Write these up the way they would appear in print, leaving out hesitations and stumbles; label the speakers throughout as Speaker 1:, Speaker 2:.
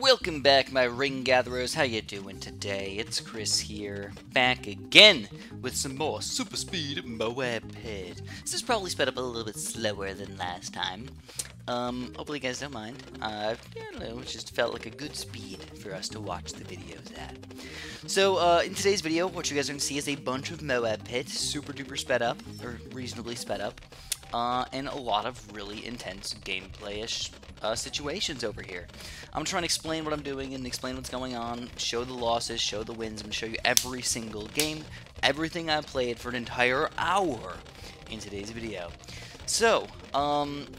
Speaker 1: Welcome back, my ring gatherers. How you doing today? It's Chris here, back again with some more super speed Moab Pit. This is probably sped up a little bit slower than last time. Hopefully you guys don't mind. I don't know, it just felt like a good speed for us to watch the videos at. So, in today's video, what you guys are going to see is a bunch of Moab Pit, super duper sped up, or reasonably sped up, and a lot of really intense gameplay-ish situations over here. I'm trying to explain what I'm doing and explain what's going on, show the losses, show the wins. I'm going to show you every single game, everything I've played for an entire hour in today's video. So,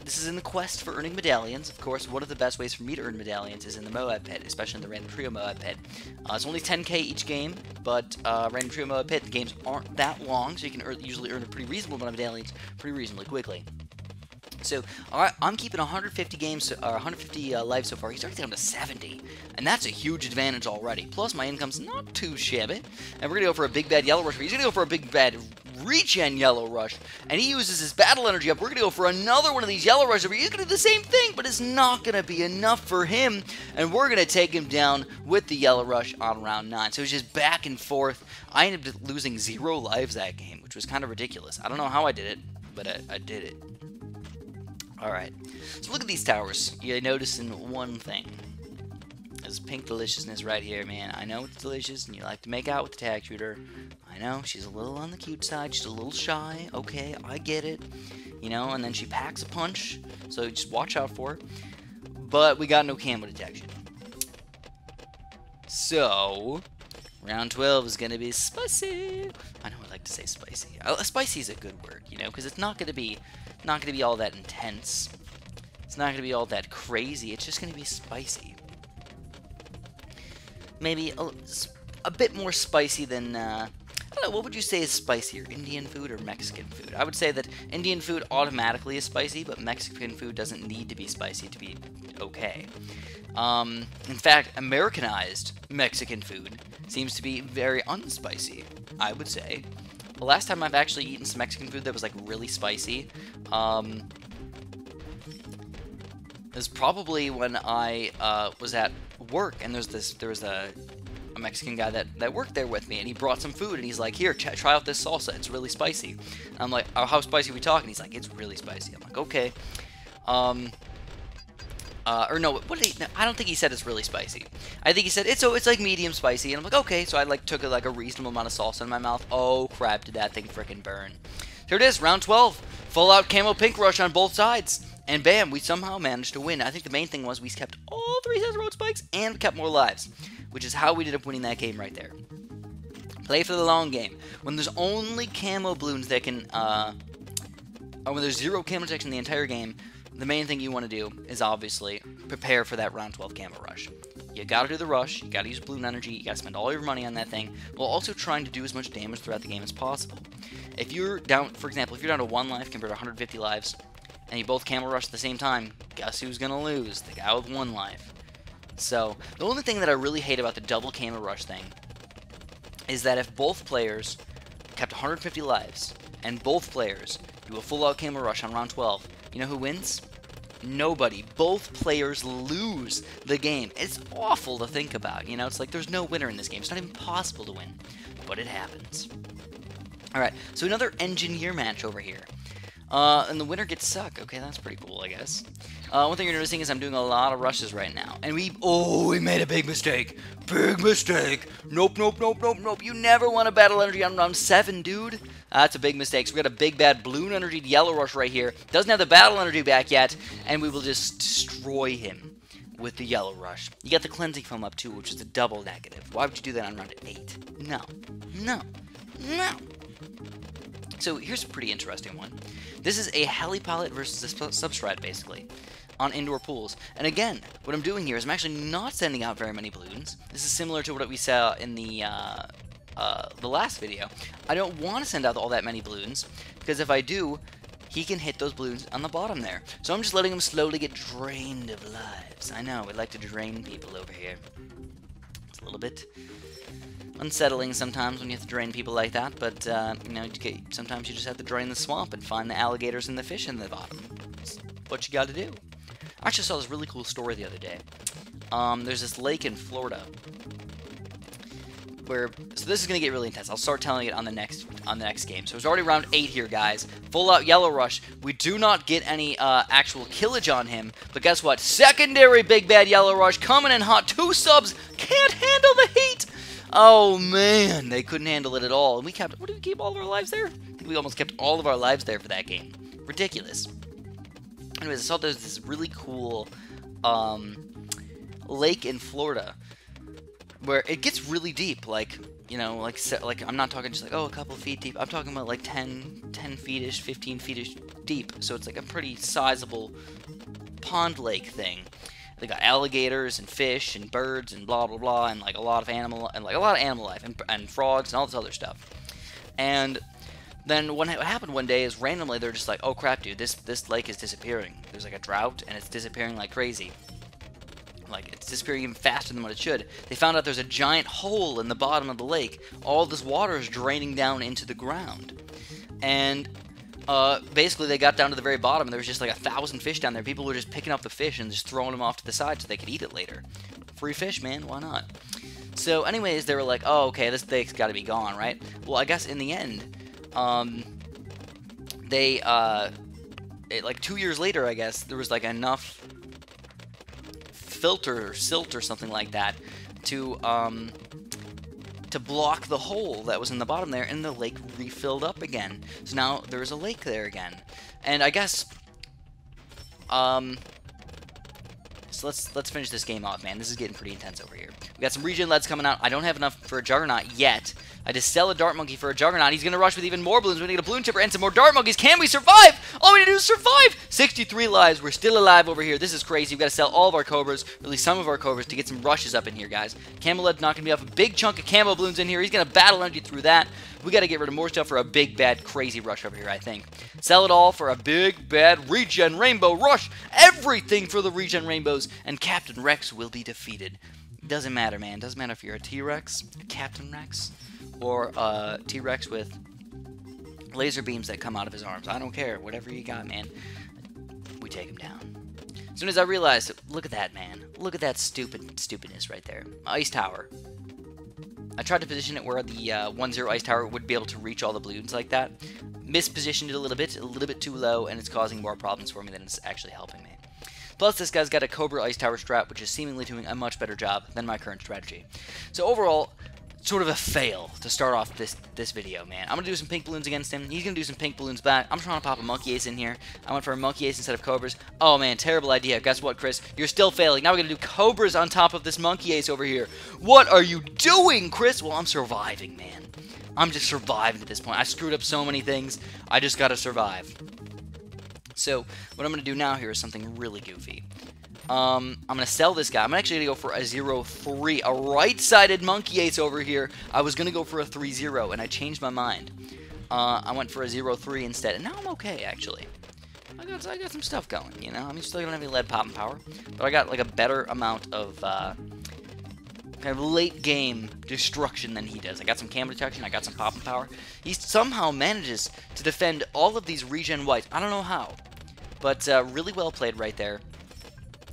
Speaker 1: this is in the quest for earning medallions. Of course, one of the best ways for me to earn medallions is in the Moab Pit, especially in the Random Trio Moab Pit. It's only 10k each game, but Random Trio Moab Pit, the games aren't that long, so you can usually earn a pretty reasonable amount of medallions pretty reasonably quickly. So, I'm keeping 150 games, 150 lives so far. He's already down to 70, and that's a huge advantage already. Plus, my income's not too shabby, and we're gonna go for a big bad yellow rush. He's gonna go for a big bad regen yellow rush, and he uses his battle energy up. We're gonna go for another one of these yellow rushes. He's gonna do the same thing, but it's not gonna be enough for him, and we're gonna take him down with the yellow rush on round 9. So it's just back and forth. I ended up losing 0 lives that game, which was kind of ridiculous. I don't know how I did it, but I did it. Alright, so look at these towers. You're noticing one thing. There's pink deliciousness right here, man. I know it's delicious, and you like to make out with the tag shooter. I know, she's a little on the cute side. She's a little shy. Okay, I get it. You know, and then she packs a punch, so just watch out for her. But we got no camo detection. So, round 12 is going to be spicy. I know I like to say spicy. Spicy is a good word, you know, because it's not going to be all that intense. It's not going to be all that crazy. It's just going to be spicy. Maybe a bit more spicy than, I don't know, what would you say is spicier, Indian food or Mexican food? I would say that Indian food automatically is spicy, but Mexican food doesn't need to be spicy to be okay. In fact, Americanized Mexican food seems to be very unspicy, I would say. The last time I've actually eaten some Mexican food that was like really spicy, is probably when I was at work, and there was a Mexican guy that worked there with me, and he brought some food, and he's like, "Here, try out this salsa. It's really spicy." And I'm like, "Oh, how spicy are we talking?" He's like, "It's really spicy." I'm like, "Okay." Or no, what did he? No, I don't think he said it's really spicy. I think he said it's like medium spicy, and I'm like, okay. So I like took like a reasonable amount of salsa in my mouth. Oh crap! Did that thing frickin' burn? Here it is, round 12, full out camo pink rush on both sides, and bam, we somehow managed to win. I think the main thing was we kept all 3 sets of road spikes and kept more lives, which is how we ended up winning that game right there. Play for the long game. When there's only camo balloons that can, or when there's 0 camo protection in the entire game. The main thing you want to do is obviously prepare for that round 12 camo rush. You gotta do the rush, you gotta use balloon energy, you gotta spend all your money on that thing, while also trying to do as much damage throughout the game as possible. If you're down, for example, if you're down to 1 life compared to 150 lives, and you both camo rush at the same time, guess who's gonna lose? The guy with 1 life. So, the only thing that I really hate about the double camo rush thing is that if both players kept 150 lives, and both players do a full out camo rush on round 12, you know who wins? Nobody. Both players lose the game. It's awful to think about, you know? It's like there's no winner in this game. It's not even possible to win. But it happens. Alright, so another engineer match over here. And the winner gets suck. Okay, that's pretty cool, I guess. One thing you're noticing is I'm doing a lot of rushes right now. And we made a big mistake. Big mistake. Nope. You never want a battle energy on round 7, dude. That's a big mistake. So we got a big bad balloon energy yellow rush right here. Doesn't have the battle energy back yet. And we will just destroy him with the yellow rush. You got the cleansing foam up too, which is a double negative. Why would you do that on round 8? No. So here's a pretty interesting one. This is a helipilot versus a substrat, basically, on indoor pools. And again, what I'm doing here is I'm actually not sending out very many balloons. This is similar to what we saw in the last video. I don't want to send out all that many balloons, because if I do, he can hit those balloons on the bottom there. So I'm just letting him slowly get drained of lives. I know, we like to drain people over here. It's a little bit unsettling sometimes when you have to drain people like that, but, you know, sometimes you just have to drain the swamp and find the alligators and the fish in the bottom. It's what you gotta do. I actually saw this really cool story the other day. there's this lake in Florida where, so this is gonna get really intense. I'll start telling it on the next game. So it's already round 8 here, guys. Full out yellow rush. We do not get any actual killage on him, but guess what? Secondary big bad yellow rush coming in hot. 2 subs can't handle the heat. Oh man, they couldn't handle it at all. And we kept, what did we keep all of our lives there? I think we almost kept all of our lives there for that game. Ridiculous. Anyways, I saw there's this really cool lake in Florida where it gets really deep, like, you know, like I'm not talking just like, oh, a couple feet deep. I'm talking about like 10 feet-ish, 15 feet-ish deep. So it's like a pretty sizable pond lake thing. They got alligators and fish and birds and blah blah blah, and like a lot of animal life and frogs and all this other stuff. And then what happened one day is randomly they're just like, oh crap, dude, this lake is disappearing. There's like a drought and it's disappearing like crazy. Like, it's disappearing even faster than what it should. They found out there's a giant hole in the bottom of the lake. All this water is draining down into the ground. And basically they got down to the very bottom and there was just like 1,000 fish down there. People were just picking up the fish and just throwing them off to the side so they could eat it later. Free fish, man, why not? So anyways, they were like, oh, okay, this lake's got to be gone, right? Well, I guess in the end, like 2 years later, I guess, there was like enough filter or silt or something like that to block the hole that was in the bottom there, and the lake refilled up again. So now there's a lake there again. And I guess so let's finish this game off, man. This is getting pretty intense over here. We got some regen leads coming out. I don't have enough for a Juggernaut yet. I just sell a Dart Monkey for a Juggernaut. He's going to rush with even more balloons. We're going to get a Bloon Chipper and some more Dart Monkeys. Can we survive? All we need to do is survive. 63 lives. We're still alive over here. This is crazy. We've got to sell all of our Cobras, or at least some of our Cobras, to get some rushes up in here, guys. Cameled's not going to be off a big chunk of Camo Balloons in here. He's going to battle energy through that. We got to get rid of more stuff for a big, bad, crazy rush over here, I think. Sell it all for a big, bad Regen Rainbow Rush. Everything for the Regen Rainbows, and Captain Rex will be defeated. Doesn't matter, man. Doesn't matter if you're a T-Rex, a Captain Rex, or a T-Rex with laser beams that come out of his arms. I don't care. Whatever you got, man. We take him down. As soon as I realized, look at that, man. Look at that stupidness right there. Ice Tower. I tried to position it where the 1-0 Ice Tower would be able to reach all the balloons like that. Mispositioned it a little bit too low, and it's causing more problems for me than it's actually helping me. Plus, this guy's got a Cobra Ice Tower strat, which is seemingly doing a much better job than my current strategy. So overall, sort of a fail to start off this video, man. I'm going to do some pink balloons against him. He's going to do some pink balloons back. I'm trying to pop a Monkey Ace in here. I went for a Monkey Ace instead of Cobras. Oh, man, terrible idea. Guess what, Chris? You're still failing. Now we're going to do Cobras on top of this Monkey Ace over here. What are you doing, Chris? Well, I'm surviving, man. I'm just surviving at this point. I screwed up so many things. I just got to survive. So, what I'm going to do now here is something really goofy. I'm going to sell this guy. I'm actually going to go for a 0-3, a right-sided Monkey Ace over here. I was going to go for a 3-0, and I changed my mind. I went for a 0-3 instead, and now I'm okay, actually. I got some stuff going, you know? I mean, still don't have any lead popping power, but I got, like, a better amount of, kind of late-game destruction than he does. I got some camo detection, I got some popping power. He somehow manages to defend all of these regen whites. I don't know how, but really well played right there.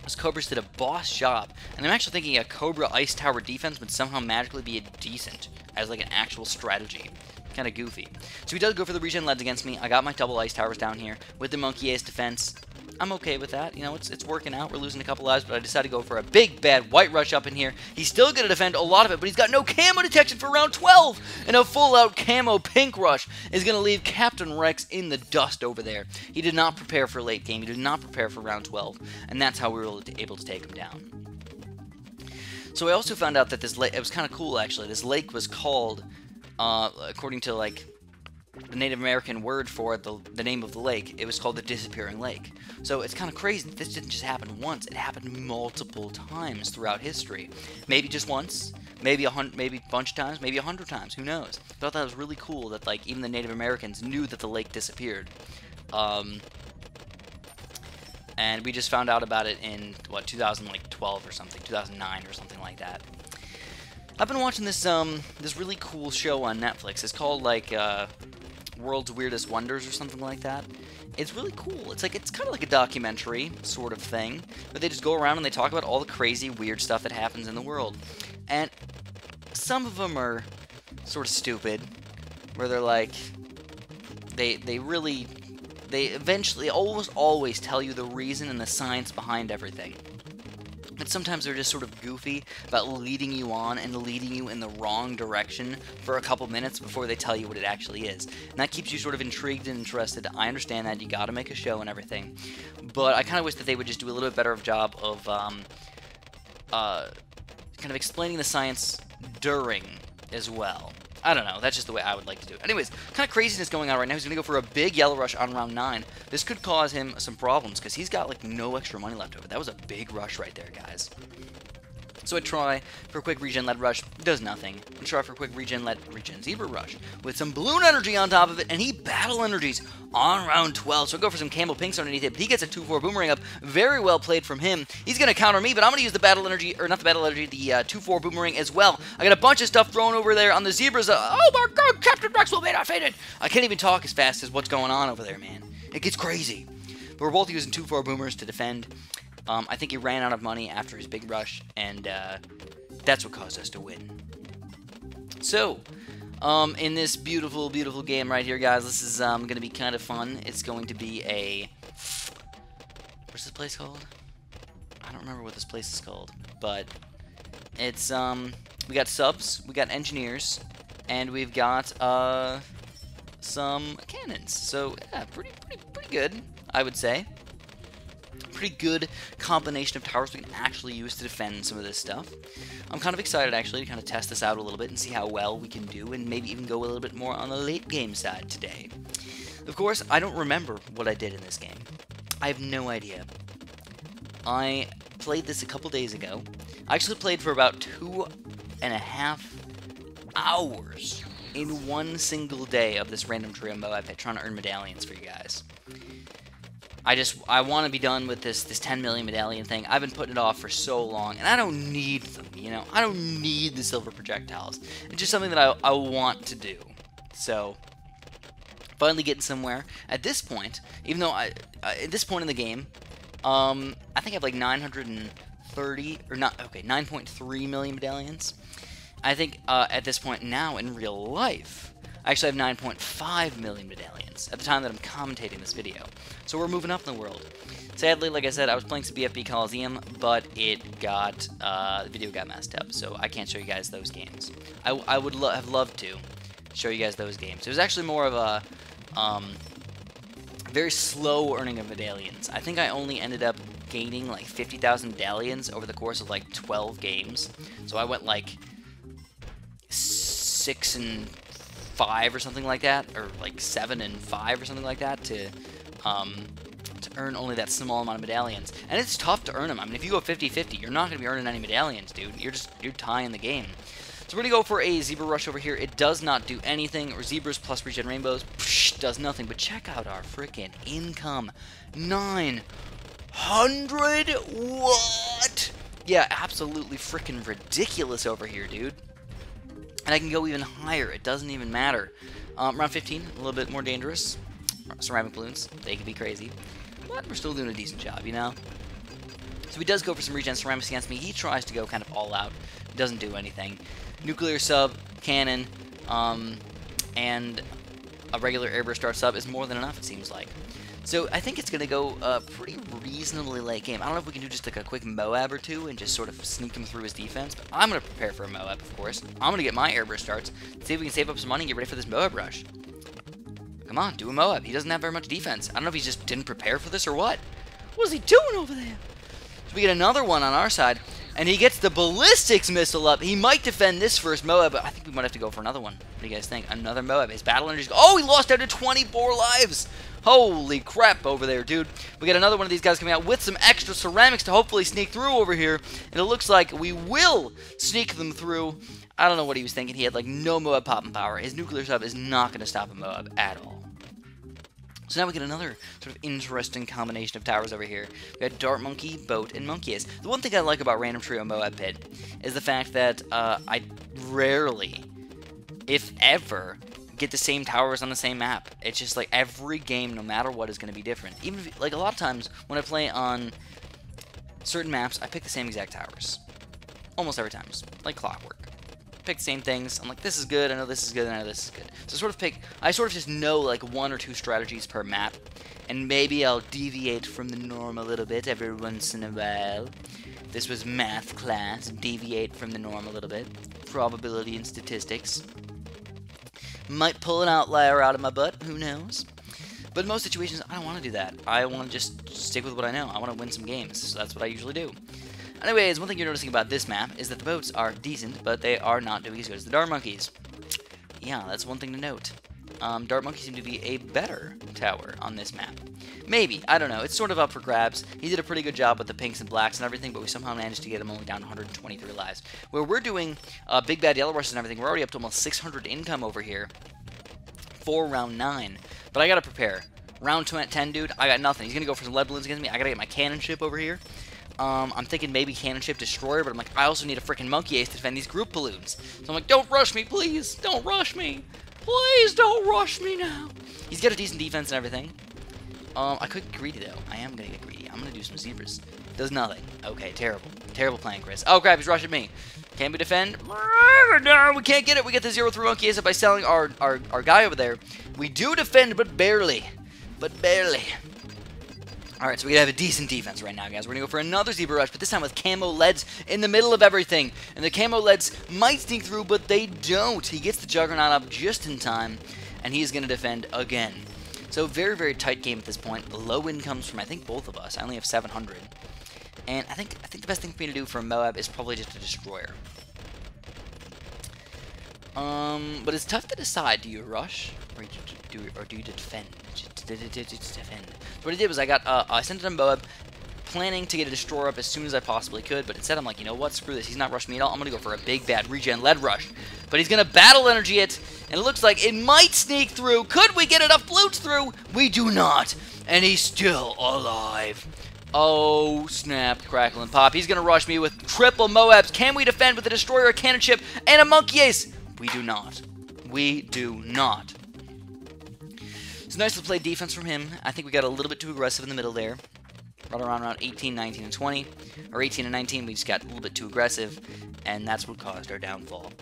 Speaker 1: Those Cobras did a boss job, and I'm actually thinking a Cobra Ice Tower defense would somehow magically be decent as like an actual strategy. Kind of goofy. So he does go for the regen leads against me. I got my double Ice Towers down here with the Monkey Ace defense. I'm okay with that. You know, it's working out. We're losing a couple lives, but I decided to go for a big, bad White Rush up in here. He's still going to defend a lot of it, but he's got no camo detection for round 12. And a full-out camo Pink Rush is going to leave Captain Rex in the dust over there. He did not prepare for late game. He did not prepare for round 12. And that's how we were able to take him down. So I also found out that this lake, it was kind of cool, actually. This lake was called, according to, like, the Native American word for the name of the lake, it was called the Disappearing Lake. So it's kind of crazy that this didn't just happen once. It happened multiple times throughout history. Maybe just once, maybe a bunch of times, maybe 100 times. Who knows? I thought that was really cool that like even the Native Americans knew that the lake disappeared. And we just found out about it in what 2012 or something, 2009 or something like that. I've been watching this this really cool show on Netflix. It's called like World's Weirdest Wonders or something like that. It's really cool. It's kind of like a documentary sort of thing, but they just go around and they talk about all the crazy, weird stuff that happens in the world. And some of them are sort of stupid, where they're like, they eventually almost always tell you the reason and the science behind everything. But sometimes they're just sort of goofy about leading you on and leading you in the wrong direction for a couple minutes before they tell you what it actually is. And that keeps you sort of intrigued and interested. I understand that. You gotta make a show and everything. But I kind of wish that they would just do a little bit better of job of kind of explaining the science during as well. I don't know, that's just the way I would like to do it. Anyways, kind of craziness going on right now. He's going to go for a big yellow rush on round 9. This could cause him some problems, because he's got, like, no extra money left over. That was a big rush right there, guys. So I try for a quick regen lead rush, does nothing. I try for a quick regen zebra rush with some balloon energy on top of it, and he battle energies on round 12. So I go for some Camel Pinks underneath it, but he gets a 2-4 boomerang up. Very well played from him. He's going to counter me, but I'm going to use the battle energy, or not the battle energy, the 2-4 boomerang as well. I got a bunch of stuff thrown over there on the zebras. Oh my god, Captain Maxwell may not faded. I can't even talk as fast as what's going on over there, man. It gets crazy. But we're both using 2-4 boomers to defend. I think he ran out of money after his big rush, and that's what caused us to win. So, in this beautiful, beautiful game right here, guys, this is going to be kind of fun. It's going to be a... What's this place called? I don't remember what this place is called, but it's, we got subs, we got engineers, and we've got, some cannons. So, yeah, pretty good, I would say. Pretty good combination of towers we can actually use to defend some of this stuff. I'm kind of excited, actually, to kind of test this out a little bit and see how well we can do, and maybe even go a little bit more on the late game side today. Of course, I don't remember what I did in this game. I have no idea. I played this a couple days ago. I actually played for about 2.5 hours in one single day of this random trio Moab pit, trying to earn medallions for you guys. I want to be done with this 10 million medallion thing. I've been putting it off for so long, and I don't need them, you know? I don't need the silver projectiles. It's just something that I want to do. So, finally getting somewhere. At this point, even though at this point in the game, I think I have like 9.3 million medallions. I think at this point now in real life, I actually have 9.5 million medallions at the time that I'm commentating this video. So we're moving up in the world. Sadly, like I said, I was playing some BFB Coliseum, but it got, the video got messed up, so I can't show you guys those games. I would have loved to show you guys those games. It was actually more of a, very slow earning of medallions. I think I only ended up gaining like 50,000 medallions over the course of like 12 games. So I went like 6 and 5 or something like that, or like 7 and 5 or something like that to earn only that small amount of medallions. And it's tough to earn them. I mean, if you go 50-50, you're not going to be earning any medallions, dude. You're tying the game. So we're going to go for a zebra rush over here. It does not do anything, or zebras plus regen rainbows, psh, does nothing. But check out our freaking income. 900? What? Yeah, absolutely freaking ridiculous over here, dude. And I can go even higher. It doesn't even matter. Round 15, a little bit more dangerous. Ceramic balloons, they can be crazy. But we're still doing a decent job, you know? So he does go for some regen ceramics against me. He tries to go kind of all out. Doesn't do anything. Nuclear sub, cannon, and a regular airburst start sub is more than enough, it seems like. So I think it's going to go pretty reasonably late game. I don't know if we can do just like a quick Moab or two and just sort of sneak him through his defense, but I'm going to prepare for a Moab, of course. I'm going to get my airburst starts, see if we can save up some money and get ready for this Moab rush. Come on, do a Moab. He doesn't have very much defense. I don't know if he just didn't prepare for this or what. What is he doing over there? So we get another one on our side, and he gets the ballistics missile up. He might defend this first Moab, but I think we might have to go for another one. What do you guys think? Another Moab. His battle energy. Oh, he lost down to 24 lives. Holy crap over there, dude. We got another one of these guys coming out with some extra ceramics to hopefully sneak through over here. And it looks like we will sneak them through. I don't know what he was thinking. He had like no Moab popping power. His nuclear sub is not going to stop a Moab at all. So now we get another sort of interesting combination of towers over here. We got Dart Monkey, Boat, and Monkey Ace. The one thing I like about Random Trio Moab Pit is the fact that I rarely, if ever, get the same towers on the same map. It's just like every game, no matter what, is going to be different. Even if, like a lot of times when I play on certain maps, I pick the same exact towers. Almost every time, just like clockwork. Pick the same things. I'm like, this is good. I know this is good. I know this is good. So I sort of just know like 1 or 2 strategies per map, and maybe I'll deviate from the norm a little bit every once in a while. This was math class. Deviate from the norm a little bit. Probability and statistics. Might pull an outlier out of my butt. Who knows? But in most situations, I don't want to do that. I want to just stick with what I know. I want to win some games. So that's what I usually do. Anyways, one thing you're noticing about this map is that the boats are decent, but they are not doing as good as the dart monkeys. Yeah, that's one thing to note. Dart monkeys seem to be a better tower on this map. Maybe. I don't know. It's sort of up for grabs. He did a pretty good job with the pinks and blacks and everything, but we somehow managed to get him only down to 123 lives. Where we're doing big bad yellow rushes and everything, we're already up to almost 600 income over here for round 9. But I gotta prepare. Round 10, dude, I got nothing. He's gonna go for some lead balloons against me. I gotta get my cannon ship over here. I'm thinking maybe cannon ship destroyer, but I'm like, I also need a freaking monkey ace to defend these group balloons. So I'm like, don't rush me, please. Don't rush me. Please don't rush me now. He's got a decent defense and everything. I could get greedy, though. I am going to get greedy. I'm going to do some zebras. Does nothing. Okay, terrible. Terrible plan, Chris. Oh, crap, he's rushing me. Can we defend? No, we can't get it. We get the 0-3 monkey ace by selling our guy over there. We do defend, but barely. But barely. Alright, so we have a decent defense right now, guys. We're going to go for another zebra rush, but this time with camo leads in the middle of everything. And the camo leads might sneak through, but they don't. He gets the juggernaut up just in time, and he's going to defend again. So very, very tight game at this point. Low incomes from, I think, both of us. I only have 700. And I think the best thing for me to do for Moab is probably just a destroyer. But it's tough to decide. Do you rush, or do you defend? Defend. What I did was I sent it on Moab, planning to get a destroyer up as soon as I possibly could, but instead I'm like, you know what, screw this, he's not rushing me at all, I'm going to go for a big bad regen lead rush. But he's going to battle energy it, and it looks like it might sneak through. Could we get enough Bloons through? We do not, and he's still alive. Oh, snap, crackle, and pop. He's going to rush me with triple Moabs. Can we defend with a destroyer, a cannon ship, and a monkey ace? We do not. We do not. It's nice to play defense from him. I think we got a little bit too aggressive in the middle there. Right around 18, 19, and 20. Or 18 and 19, we just got a little bit too aggressive, and that's what caused our downfall.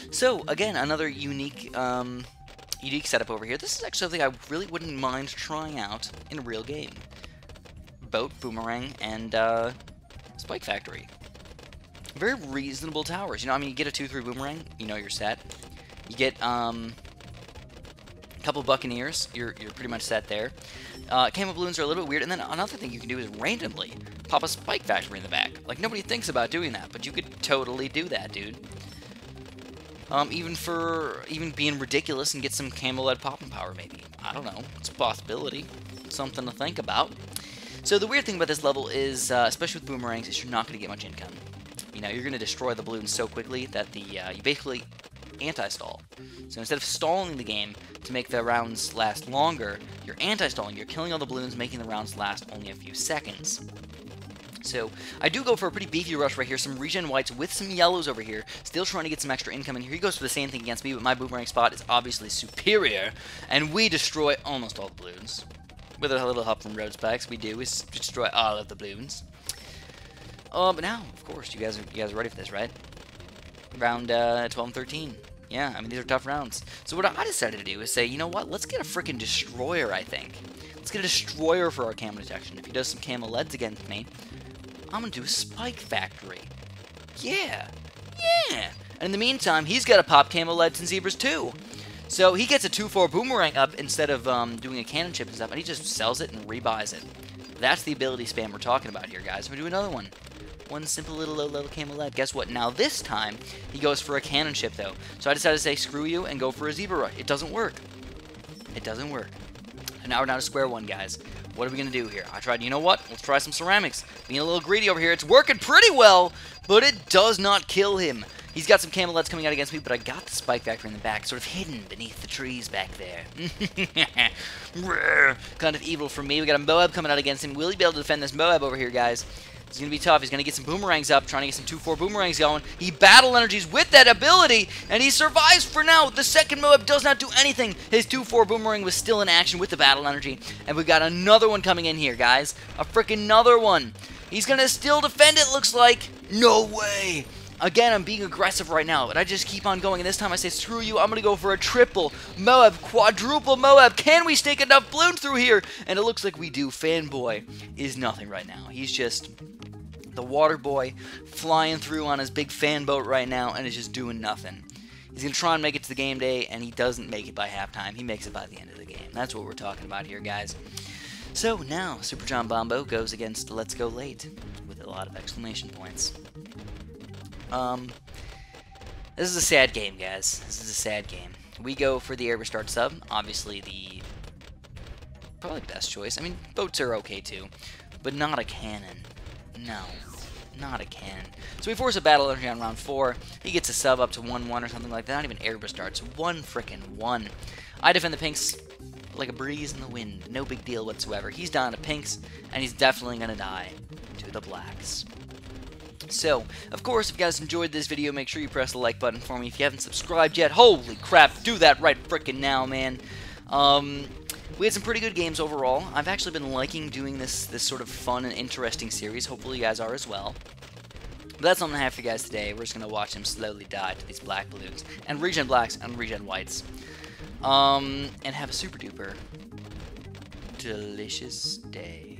Speaker 1: So, again, another unique setup over here. This is actually something I really wouldn't mind trying out in a real game. Boat, boomerang, and spike factory. Very reasonable towers. You know, I mean, you get a 2-3 boomerang, you know you're set. You get couple buccaneers, you're pretty much set there. Camo balloons are a little bit weird, and then another thing you can do is randomly pop a spike factory in the back. Like, nobody thinks about doing that, but you could totally do that, dude. Even being ridiculous and get some camo lead popping power, maybe. I don't know. It's a possibility. Something to think about. So the weird thing about this level is, especially with boomerangs, is you're not going to get much income. You know, you're going to destroy the balloons so quickly that you basically anti-stall. So instead of stalling the game to make the rounds last longer, you're anti-stalling. You're killing all the balloons, making the rounds last only a few seconds. So I do go for a pretty beefy rush right here. Some regen whites with some yellows over here. Still trying to get some extra income in here. He goes for the same thing against me, but my boomerang spot is obviously superior. And we destroy almost all the balloons. With a little help from road spikes, we destroy all of the balloons. But now, of course, you guys are ready for this, right? Round 12 and 13. Yeah, I mean, these are tough rounds. So what I decided to do is say, you know what? Let's get a freaking destroyer, I think. Let's get a destroyer for our camo detection. If he does some camo leads against me, I'm going to do a spike factory. Yeah. Yeah. And in the meantime, he's got to pop camo leads and zebras too. So he gets a 2-4 boomerang up instead of doing a cannon chip and stuff, and he just sells it and rebuys it. That's the ability spam we're talking about here, guys. I'm going to do another one. One simple little camo lead. Guess what? Now this time, he goes for a cannon ship, though. So I decided to say, screw you, and go for a zebra rush. It doesn't work. It doesn't work. And now we're down to square one, guys. What are we going to do here? I tried, you know what? Let's try some ceramics. Being a little greedy over here. It's working pretty well, but it does not kill him. He's got some camo leads coming out against me, but I got the spike factory in the back, sort of hidden beneath the trees back there. Kind of evil for me. We got a Moab coming out against him. Will he be able to defend this Moab over here, guys? It's going to be tough. He's going to get some boomerangs up, trying to get some 2-4 boomerangs going. He battle energies with that ability, and he survives for now. The second Moab does not do anything. His 2-4 boomerang was still in action with the battle energy, and we've got another one coming in here, guys. A freaking another one. He's going to still defend it, looks like. No way. Again, I'm being aggressive right now, but I just keep on going, and this time I say, screw you, I'm going to go for a triple Moab, quadruple Moab. Can we stake enough Bloons through here? And it looks like we do. Fanboy is nothing right now. He's just the water boy flying through on his big fan boat right now, and is just doing nothing. He's going to try and make it to the game day, and he doesn't make it by halftime. He makes it by the end of the game. That's what we're talking about here, guys. So now, Super John Bombo goes against Let's Go Late with a lot of exclamation points. This is a sad game, guys. This is a sad game. We go for the air start sub. Obviously, the probably best choice. I mean, boats are okay too, but not a cannon. No, not a cannon. So we force a battle energy on round 4. He gets a sub up to 1-1 or something like that. Not even air starts. 1-frickin-1. I defend the pinks like a breeze in the wind. No big deal whatsoever. He's down to pinks, and he's definitely gonna die to the blacks. So, of course, if you guys enjoyed this video, make sure you press the like button for me. If you haven't subscribed yet, holy crap, do that right frickin' now, man. We had some pretty good games overall. I've actually been liking doing this sort of fun and interesting series. Hopefully you guys are as well. But that's all I have for you guys today. We're just going to watch him slowly die to these black balloons. And regen blacks and regen whites. And have a super duper delicious day.